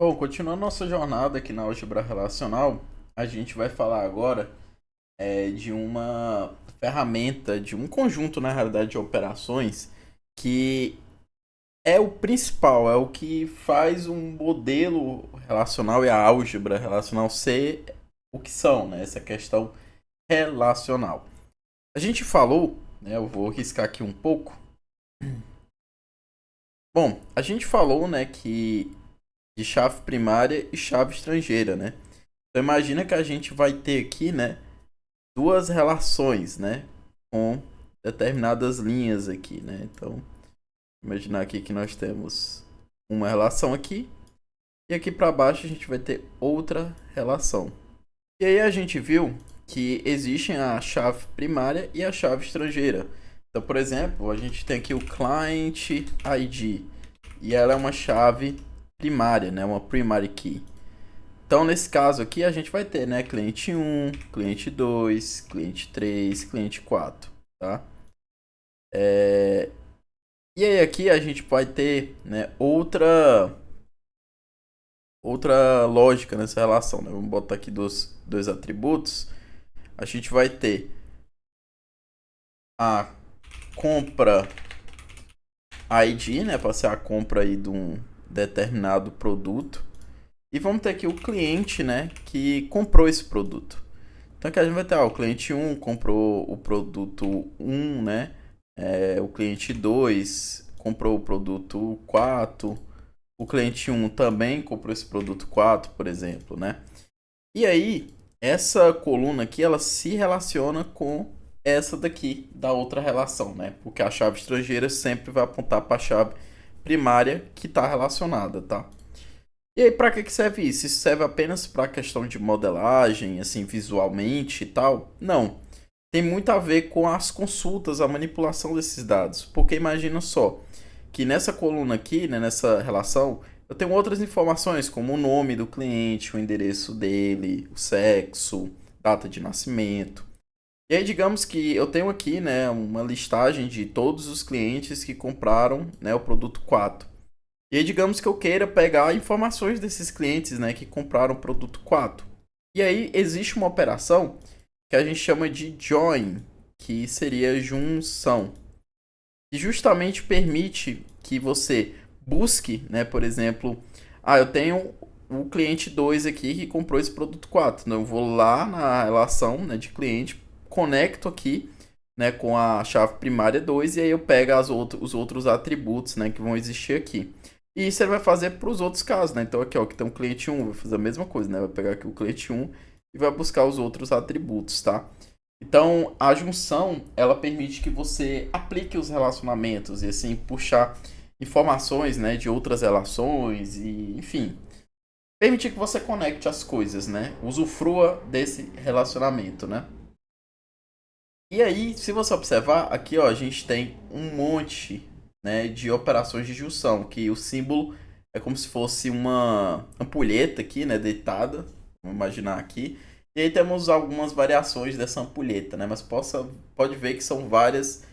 Bom, continuando nossa jornada aqui na álgebra relacional, a gente vai falar agora de uma ferramenta, de um conjunto, na realidade, de operações que é o principal, é o que faz um modelo relacional e a álgebra relacional ser o que são, né? Essa questão relacional. A gente falou, né? Eu vou riscar aqui um pouco. Bom, a gente falou, né, que de chave primária e chave estrangeira, né? Então imagina que a gente vai ter aqui, né, duas relações, né, com determinadas linhas aqui, né? Então, imaginar aqui que nós temos uma relação aqui e aqui para baixo a gente vai ter outra relação. E aí a gente viu que existem a chave primária e a chave estrangeira. Então, por exemplo, a gente tem aqui o client ID e ela é uma chave primária, né, uma primary key. Então, nesse caso aqui, a gente vai ter, né, cliente um, cliente 2, cliente 3, cliente 4, tá? E aí aqui a gente pode ter, né, outra lógica nessa relação, né? Vamos botar aqui dois atributos. A gente vai ter a compra ID, né, para ser a compra aí de um determinado produto. E vamos ter aqui o cliente, né, que comprou esse produto. Então aqui a gente vai ter, o cliente um comprou o produto um, né? O cliente 2 comprou o produto 4. O cliente um também comprou esse produto 4, por exemplo, né? E aí, essa coluna aqui, ela se relaciona com essa daqui, da outra relação, né? Porque a chave estrangeira sempre vai apontar para a chave primária que está relacionada, tá? E aí, para que serve isso? Isso serve apenas para questão de modelagem, assim, visualmente e tal? Não. Tem muito a ver com as consultas, a manipulação desses dados. Porque imagina só, que nessa coluna aqui, né, nessa relação, eu tenho outras informações, como o nome do cliente, o endereço dele, o sexo, data de nascimento. E aí, digamos que eu tenho aqui, né, uma listagem de todos os clientes que compraram, né, o produto 4. E aí, digamos que eu queira pegar informações desses clientes, né, que compraram o produto 4. E aí, existe uma operação que a gente chama de join, que seria junção, que justamente permite que você busque, né, por exemplo, eu tenho o cliente 2 aqui que comprou esse produto 4. Então, eu vou lá na relação, né, de cliente, conecto aqui, né, com a chave primária 2 e aí eu pego os outros atributos, né, que vão existir aqui. E isso ele vai fazer para os outros casos, né? Então aqui, ó, que tem um cliente um vai fazer a mesma coisa, né? Vai pegar aqui o cliente um e vai buscar os outros atributos, tá? Então, a junção, ela permite que você aplique os relacionamentos e assim puxar informações, né, de outras relações e, enfim, permitir que você conecte as coisas, né? Usufrua desse relacionamento, né? E aí, se você observar, aqui ó, a gente tem um monte, né, de operações de junção, que o símbolo é como se fosse uma ampulheta aqui, né, deitada, vamos imaginar aqui. E aí temos algumas variações dessa ampulheta, né, mas pode ver que são várias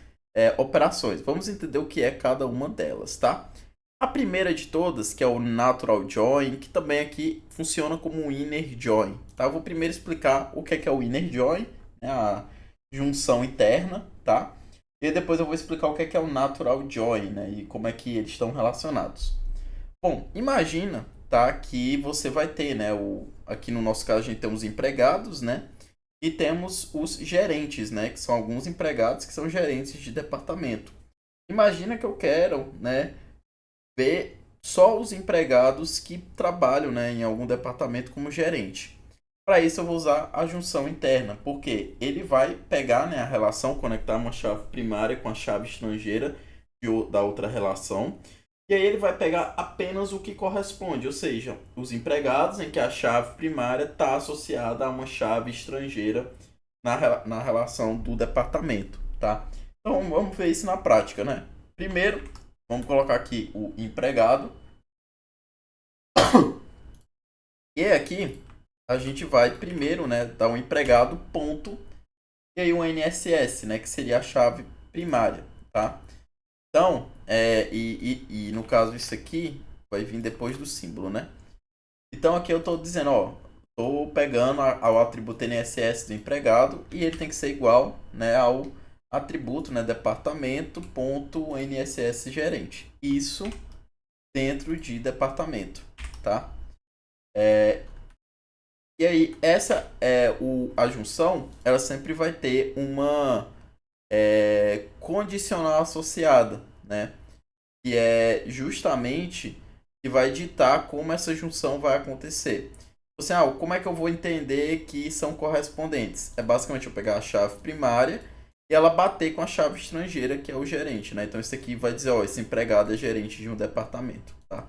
operações. Vamos entender o que é cada uma delas, tá? A primeira de todas, que é o Natural Join, que também aqui funciona como um Inner Join, tá? Eu vou primeiro explicar o que é o Inner Join, né, a junção interna, tá? E depois eu vou explicar o que é o natural join, né? E como é que eles estão relacionados. Bom, imagina, tá? Que você vai ter, né? Aqui no nosso caso a gente tem os empregados, né? E temos os gerentes, né? Que são alguns empregados que são gerentes de departamento. Imagina que eu quero, né? Ver só os empregados que trabalham, né? Em algum departamento como gerente. Para isso eu vou usar a junção interna, porque ele vai pegar, né, a relação, conectar uma chave primária com a chave estrangeira da outra relação, e aí ele vai pegar apenas o que corresponde, ou seja, os empregados em que a chave primária está associada a uma chave estrangeira na relação do departamento, tá? Então vamos ver isso na prática, né? Primeiro, vamos colocar aqui o empregado, e aqui a gente vai primeiro, né, dar um empregado ponto e aí um NSS, né, que seria a chave primária, tá? Então, no caso isso aqui vai vir depois do símbolo, né? Então aqui eu estou dizendo, ó, estou pegando ao atributo NSS do empregado e ele tem que ser igual, né, ao atributo, né, departamento.nss gerente. Isso dentro de departamento, tá? E aí, essa a junção, ela sempre vai ter uma condicional associada, né? Que é justamente que vai ditar como essa junção vai acontecer. Assim, como é que eu vou entender que são correspondentes? É basicamente eu pegar a chave primária e ela bater com a chave estrangeira, que é o gerente, né? Então isso aqui vai dizer, ó, esse empregado é gerente de um departamento, tá?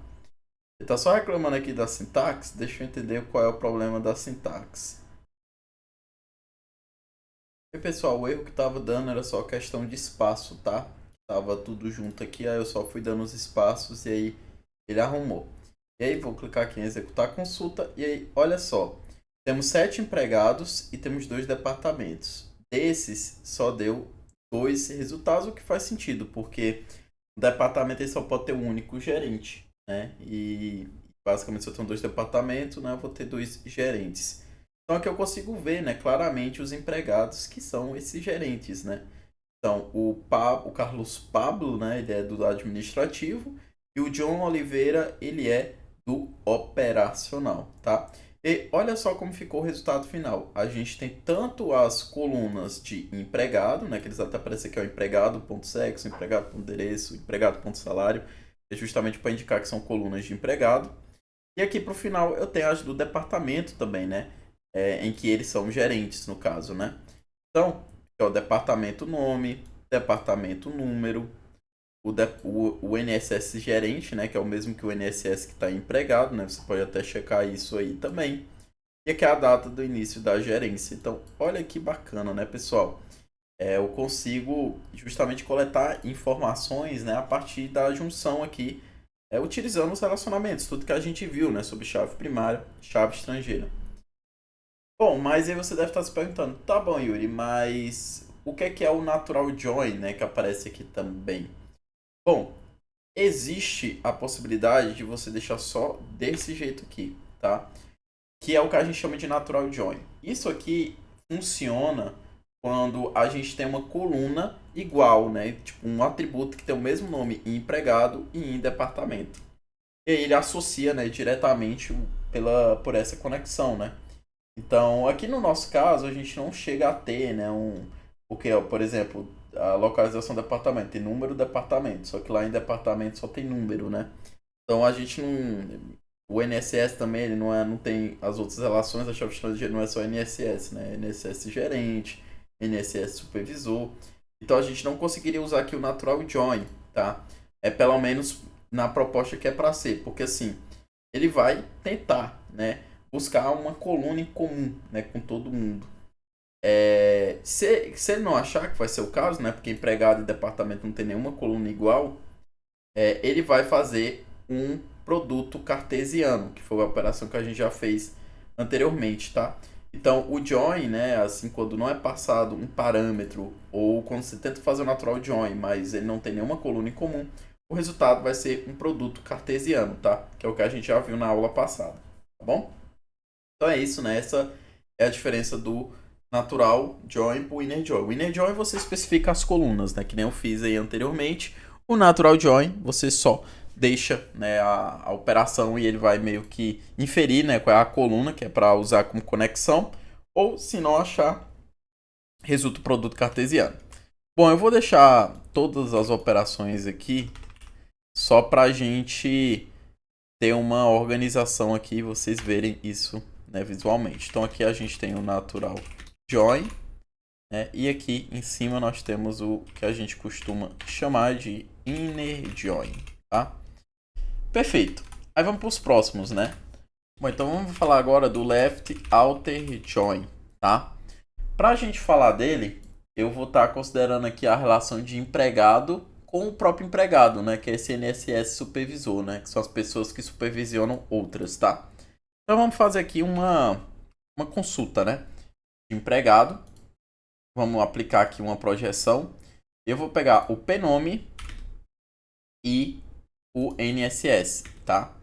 Ele tá só reclamando aqui da sintaxe, deixa eu entender qual é o problema da sintaxe. E pessoal, o erro que tava dando era só questão de espaço, tá? Tava tudo junto aqui, aí eu só fui dando os espaços e aí ele arrumou. E aí vou clicar aqui em executar a consulta e aí, olha só. Temos 7 empregados e temos 2 departamentos. Desses, só deu 2 resultados, o que faz sentido, porque o departamento ele só pode ter um único gerente, né? E basicamente se eu tenho 2 departamentos, né, eu vou ter 2 gerentes. Então aqui eu consigo ver, né, claramente os empregados que são esses gerentes, né? Então, o Carlos Pablo, né, ele é do administrativo e o John Oliveira, ele é do operacional, tá? E olha só como ficou o resultado final. A gente tem tanto as colunas de empregado, né, que eles até aparecem aqui, ó, empregado.sexo, empregado.endereço, empregado.salário, é justamente para indicar que são colunas de empregado. E aqui para o final eu tenho as do departamento também, né, em que eles são gerentes, no caso, né? Então, é o departamento nome, departamento número, o NSS gerente, né, que é o mesmo que o NSS que está empregado, né? Você pode até checar isso aí também. E aqui é a data do início da gerência. Então, olha que bacana, né, pessoal? Eu consigo justamente coletar informações, né, a partir da junção aqui, utilizando os relacionamentos, tudo que a gente viu, né, sobre chave primária, chave estrangeira. Bom, mas aí você deve estar se perguntando, tá bom, Yuri, mas o que é o natural join, né, que aparece aqui também? Bom, existe a possibilidade de você deixar só desse jeito aqui, tá? Que é o que a gente chama de natural join. Isso aqui funciona quando a gente tem uma coluna igual, né? Tipo um atributo que tem o mesmo nome em empregado e em departamento. E aí ele associa, né, diretamente por essa conexão, né? Então, aqui no nosso caso, a gente não chega a ter, né, porque, ó, por exemplo, a localização do departamento tem número do departamento, só que lá em departamento só tem número, né? Então a gente não. O NSS também, ele não tem as outras relações, a chave estrangeira não é só NSS, né? NSS gerente, NSS supervisor. Então a gente não conseguiria usar aqui o natural join, tá? É pelo menos na proposta que é para ser, porque assim, ele vai tentar, né, buscar uma coluna em comum, né, com todo mundo. Se ele não achar que vai ser o caso, né, porque empregado e departamento não tem nenhuma coluna igual, ele vai fazer um produto cartesiano, que foi a operação que a gente já fez anteriormente, tá? Então, o join, né, assim, quando não é passado um parâmetro, ou quando você tenta fazer o natural join, mas ele não tem nenhuma coluna em comum, o resultado vai ser um produto cartesiano, tá? Que é o que a gente já viu na aula passada, tá bom? Então é isso, né? Essa é a diferença do natural join para o inner join. O inner join você especifica as colunas, né? Que nem eu fiz aí anteriormente. O natural join você só deixa, né, a operação e ele vai meio que inferir, né, qual é a coluna que é para usar como conexão. Ou se não achar, resulta o produto cartesiano. Bom, eu vou deixar todas as operações aqui só para a gente ter uma organização aqui e vocês verem isso, né, visualmente. Então aqui a gente tem o natural join, né, e aqui em cima nós temos o que a gente costuma chamar de inner join, tá? Perfeito. Aí vamos para os próximos, né? Bom, então vamos falar agora do left outer join, tá? Para a gente falar dele, eu vou estar considerando aqui a relação de empregado com o próprio empregado, né? Que é esse NSS supervisor, né? Que são as pessoas que supervisionam outras, tá? Então vamos fazer aqui uma consulta, né? De empregado. Vamos aplicar aqui uma projeção. Eu vou pegar o pnome e o NSS, tá?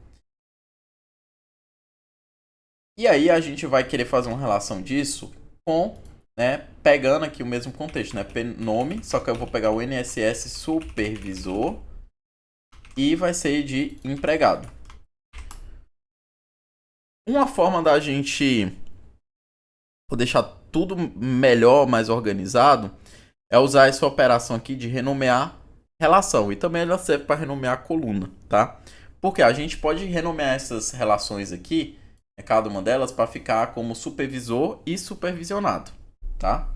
E aí a gente vai querer fazer uma relação disso com, né, pegando aqui o mesmo contexto, né, nome, só que eu vou pegar o INSS supervisor e vai ser de empregado. Uma forma da gente deixar tudo melhor, mais organizado, é usar essa operação aqui de renomear relação. E também ela serve para renomear coluna, tá? Porque a gente pode renomear essas relações aqui, cada uma delas, para ficar como supervisor e supervisionado, tá?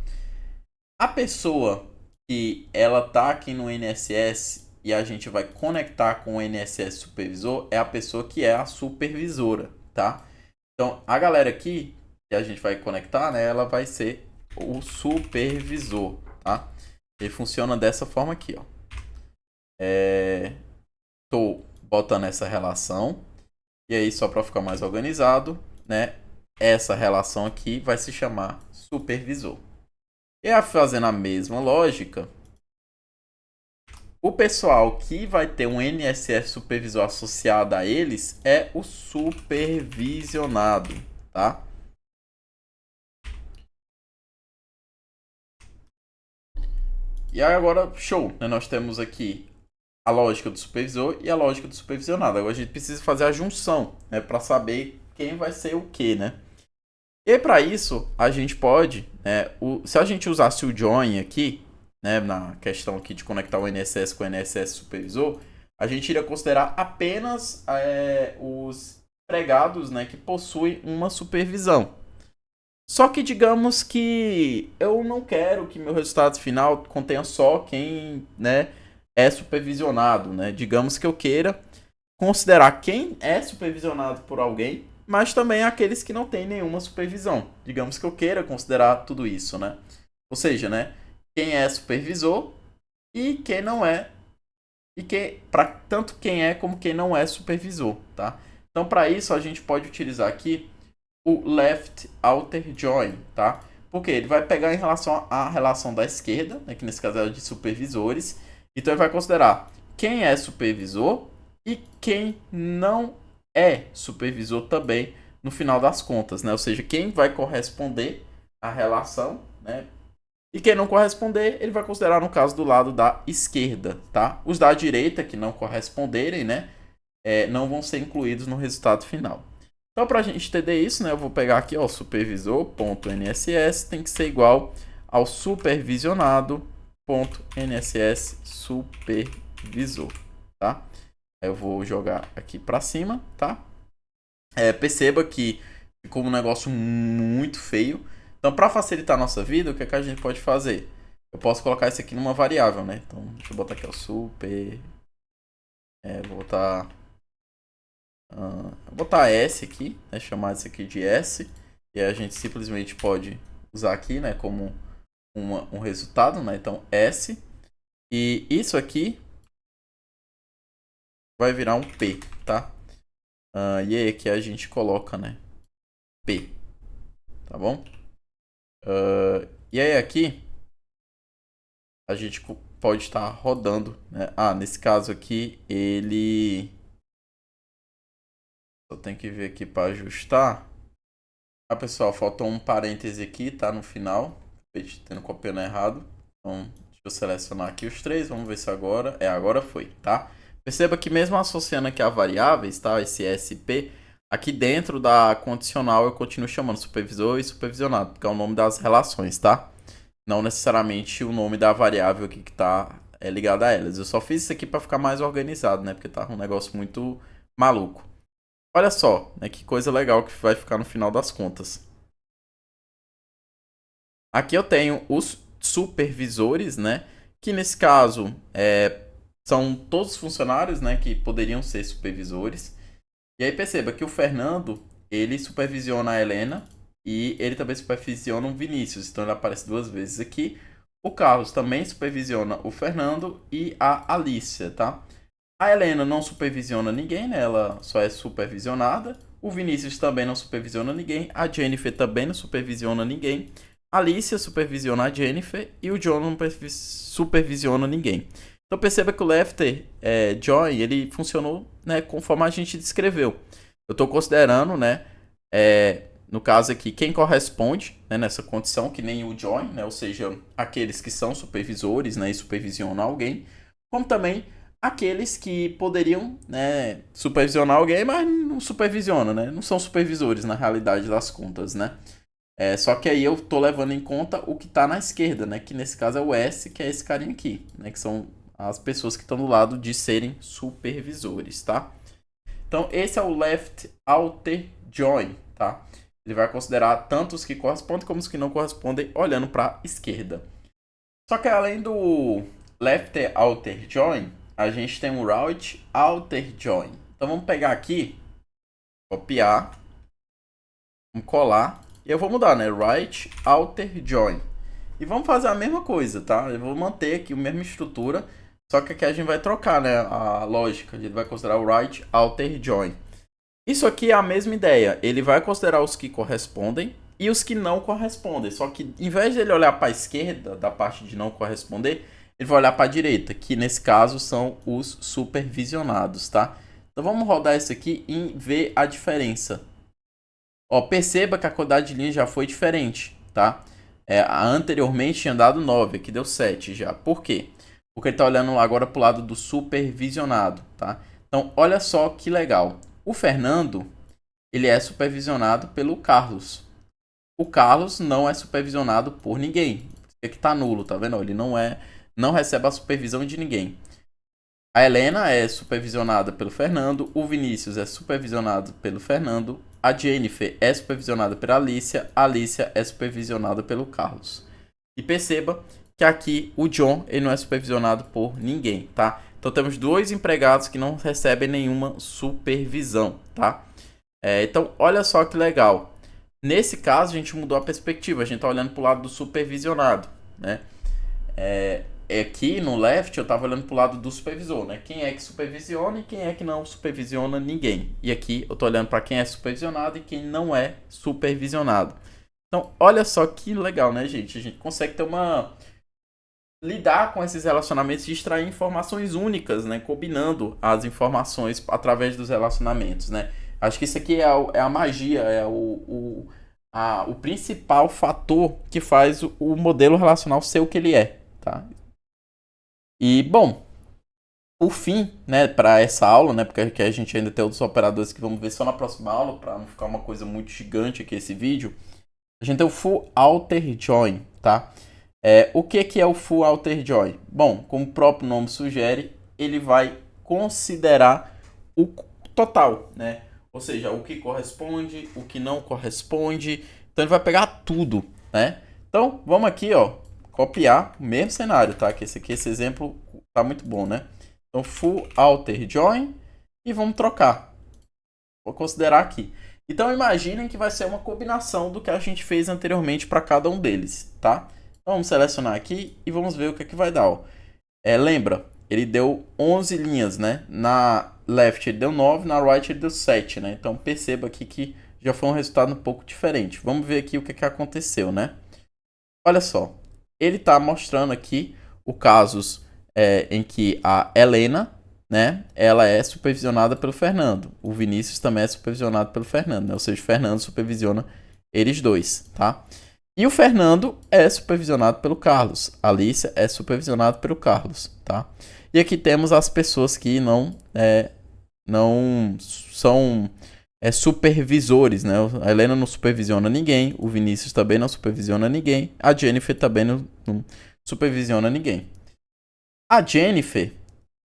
A pessoa que ela tá aqui no INSS e a gente vai conectar com o INSS supervisor é a pessoa que é a supervisora, tá? Então, a galera aqui que a gente vai conectar, né, ela vai ser o supervisor, tá? Ele funciona dessa forma aqui, ó. Tô botando essa relação e aí só para ficar mais organizado, né, essa relação aqui vai se chamar supervisor. E fazendo a mesma lógica, o pessoal que vai ter um INSS supervisor associado a eles é o supervisionado, tá? E aí agora, show, né? Nós temos aqui a lógica do supervisor e a lógica do supervisionado. Agora a gente precisa fazer a junção, né, para saber quem vai ser o que, né? E para isso, a gente pode, né, se a gente usasse o join aqui, né, na questão aqui de conectar o INSS com o INSS supervisor, a gente iria considerar apenas os empregados, né, que possuem uma supervisão. Só que digamos que eu não quero que meu resultado final contenha só quem, né, é supervisionado, né? Digamos que eu queira considerar quem é supervisionado por alguém, mas também aqueles que não têm nenhuma supervisão. Digamos que eu queira considerar tudo isso, né? Ou seja, né, quem é supervisor e quem não é, e para tanto quem é como quem não é supervisor, tá? Então, para isso a gente pode utilizar aqui o left outer join, tá? Porque ele vai pegar em relação à relação da esquerda, né, que nesse caso é de supervisores. Então ele vai considerar quem é supervisor e quem não é supervisor também no final das contas, né? Ou seja, quem vai corresponder à relação, né? E quem não corresponder, ele vai considerar no caso do lado da esquerda, tá? Os da direita que não corresponderem, né, não vão ser incluídos no resultado final. Então, para a gente entender isso, né, eu vou pegar aqui, ó, supervisor.nss tem que ser igual ao supervisionado.nss supervisor, tá? Eu vou jogar aqui para cima, tá? Perceba que ficou um negócio muito feio. Então, para facilitar a nossa vida, o que é que a gente pode fazer? Eu posso colocar isso aqui numa variável, né? Então, deixa eu botar aqui o super... vou botar S aqui, né? Chamar isso aqui de S. E aí a gente simplesmente pode usar aqui, né? Como um resultado, né? Então, S. E isso aqui vai virar um P, tá? E aí aqui a gente coloca, né? P. Tá bom? E aí aqui a gente pode estar rodando, né? Nesse caso aqui ele... Só tem que vir aqui para ajustar. Pessoal, faltou um parêntese aqui, tá? No final. Tendo copiando errado. Então, deixa eu selecionar aqui os três. Vamos ver se agora... agora foi, tá? Perceba que mesmo associando aqui a variáveis, tá? Esse SP, aqui dentro da condicional eu continuo chamando supervisor e supervisionado, porque é o nome das relações, tá? Não necessariamente o nome da variável aqui que tá ligada a elas. Eu só fiz isso aqui para ficar mais organizado, né? Porque tá um negócio muito maluco. Olha só, né, que coisa legal que vai ficar no final das contas. Aqui eu tenho os supervisores, né? Que nesse caso são todos os funcionários, né, que poderiam ser supervisores. E aí perceba que o Fernando, ele supervisiona a Helena e ele também supervisiona o Vinícius. Então ele aparece duas vezes aqui. O Carlos também supervisiona o Fernando e a Alicia, tá? A Helena não supervisiona ninguém, né? Ela só é supervisionada. O Vinícius também não supervisiona ninguém. A Jennifer também não supervisiona ninguém. A Alicia supervisiona a Jennifer. E o John não supervisiona ninguém. Então perceba que o left join, ele funcionou, né, conforme a gente descreveu. Eu estou considerando, né, no caso aqui, quem corresponde, né, nessa condição, que nem o join, né, ou seja, aqueles que são supervisores, né, e supervisionam alguém, como também aqueles que poderiam, né, supervisionar alguém, mas não supervisionam, né, não são supervisores na realidade das contas, né. Só que aí eu tô levando em conta o que está na esquerda, né, que nesse caso é o S, que é esse carinha aqui, né, que são as pessoas que estão do lado de serem supervisores, tá? Então, esse é o left outer join, tá? Ele vai considerar tanto os que correspondem como os que não correspondem, olhando para a esquerda. Só que além do left outer join, a gente tem um right outer join. Então, vamos pegar aqui, copiar, vamos colar, e eu vou mudar, né? Right outer join. E vamos fazer a mesma coisa, tá? Eu vou manter aqui a mesma estrutura, só que aqui a gente vai trocar, né, a lógica. Ele vai considerar o right outer join. Isso aqui é a mesma ideia. Ele vai considerar os que correspondem e os que não correspondem. Só que em vez de ele olhar para a esquerda, da parte de não corresponder, ele vai olhar para a direita, que nesse caso são os supervisionados, tá? Então vamos rodar isso aqui e ver a diferença. Ó, perceba que a quantidade de linhas já foi diferente, tá? Anteriormente tinha dado 9, aqui deu 7 já. Por quê? Porque ele está olhando agora para o lado do supervisionado, tá? Então, olha só que legal. O Fernando, ele é supervisionado pelo Carlos. O Carlos não é supervisionado por ninguém. Aqui está nulo, tá vendo? Ele não recebe a supervisão de ninguém. A Helena é supervisionada pelo Fernando. O Vinícius é supervisionado pelo Fernando. A Jennifer é supervisionada pela Alicia. A Alicia é supervisionada pelo Carlos. E perceba que aqui o John ele não é supervisionado por ninguém, tá? Então temos dois empregados que não recebem nenhuma supervisão, tá? Então olha só que legal. Nesse caso a gente mudou a perspectiva, a gente tá olhando para o lado do supervisionado, né? Aqui no left eu tava olhando para o lado do supervisor, né? Quem é que supervisiona e quem é que não supervisiona ninguém. E aqui eu tô olhando para quem é supervisionado e quem não é supervisionado. Então olha só que legal, né, gente? A gente consegue ter lidar com esses relacionamentos e extrair informações únicas, né? Combinando as informações através dos relacionamentos, né? Acho que isso aqui é a magia, é o principal fator que faz o modelo relacional ser o que ele é, tá? E, bom, por fim, né, para essa aula, né, porque a gente ainda tem outros operadores que vamos ver só na próxima aula, para não ficar uma coisa muito gigante aqui esse vídeo, a gente tem o full outer join, tá? O que é o full outer join? Bom, como o próprio nome sugere, ele vai considerar o total, né? Ou seja, o que corresponde, o que não corresponde. Então ele vai pegar tudo, né? Então vamos aqui, ó, copiar o mesmo cenário, tá? Que esse exemplo tá muito bom, né? Então full outer join e vamos trocar. Vou considerar aqui. Então imaginem que vai ser uma combinação do que a gente fez anteriormente para cada um deles, tá? Vamos selecionar aqui e vamos ver o que vai dar. Ó. Lembra, ele deu 11 linhas, né? Na left ele deu 9, na right ele deu 7, né? Então perceba aqui que já foi um resultado um pouco diferente. Vamos ver aqui o que aconteceu, né? Olha só, ele está mostrando aqui os casos em que a Helena, né? Ela é supervisionada pelo Fernando. O Vinícius também é supervisionado pelo Fernando, né? Ou seja, o Fernando supervisiona eles dois, tá? E o Fernando é supervisionado pelo Carlos. A Alicia é supervisionada pelo Carlos, tá? E aqui temos as pessoas que não são supervisores, né? A Helena não supervisiona ninguém. O Vinícius também não supervisiona ninguém. A Jennifer também não supervisiona ninguém. A Jennifer,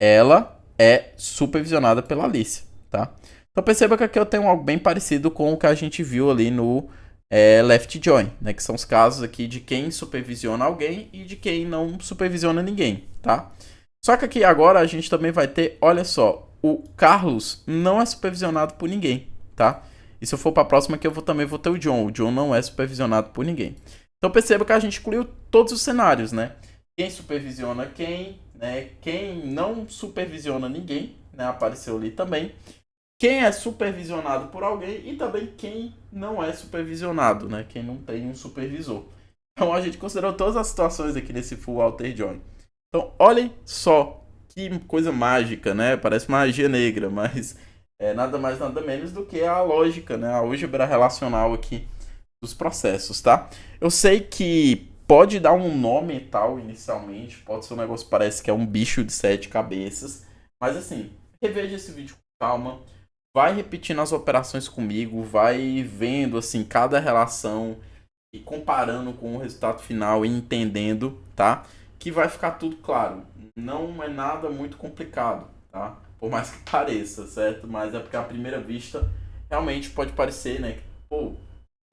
ela é supervisionada pela Alicia, tá? Então perceba que aqui eu tenho algo bem parecido com o que a gente viu ali no left join, né? Que são os casos aqui de quem supervisiona alguém e de quem não supervisiona ninguém, tá? Só que aqui agora a gente também vai ter, olha só, o Carlos não é supervisionado por ninguém, tá? E se eu for para a próxima aqui eu também vou ter o John. O John não é supervisionado por ninguém. Então perceba que a gente incluiu todos os cenários, né? Quem supervisiona quem, né? Quem não supervisiona ninguém, né? Apareceu ali também. Quem é supervisionado por alguém e também quem não é supervisionado, né? Quem não tem um supervisor. Então a gente considerou todas as situações aqui nesse full outer join. Então olhem só que coisa mágica, né? Parece magia negra, mas é nada mais nada menos do que a lógica, né? A álgebra relacional aqui dos processos, tá? Eu sei que pode dar um nome e tal inicialmente, pode ser um negócio que parece que é um bicho de 7 cabeças, mas assim, reveja esse vídeo com calma, vai repetindo as operações comigo, vai vendo assim cada relação e comparando com o resultado final e entendendo, tá? Que vai ficar tudo claro. Não é nada muito complicado, tá? Por mais que pareça, certo? Mas é porque à primeira vista realmente pode parecer, né? Que, pô,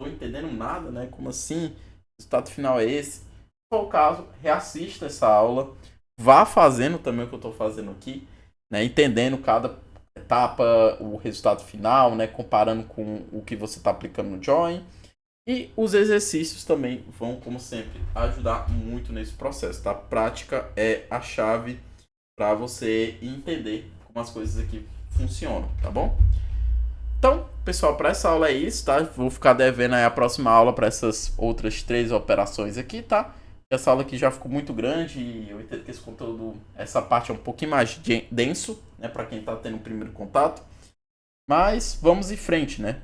tô entendendo nada, né? Como assim? O resultado final é esse? Se for o caso, reassista essa aula, vá fazendo também o que eu tô fazendo aqui, né? Entendendo cada etapa, o resultado final, né? Comparando com o que você está aplicando no Join. E os exercícios também vão, como sempre, ajudar muito nesse processo, tá? Prática é a chave para você entender como as coisas aqui funcionam, tá bom? Então, pessoal, para essa aula é isso, tá? Vou ficar devendo aí a próxima aula para essas outras 3 operações aqui, tá? Essa aula aqui já ficou muito grande e eu entendo que esse conteúdo, essa parte é um pouquinho mais denso, né? Para quem está tendo o primeiro contato. Mas vamos em frente, né?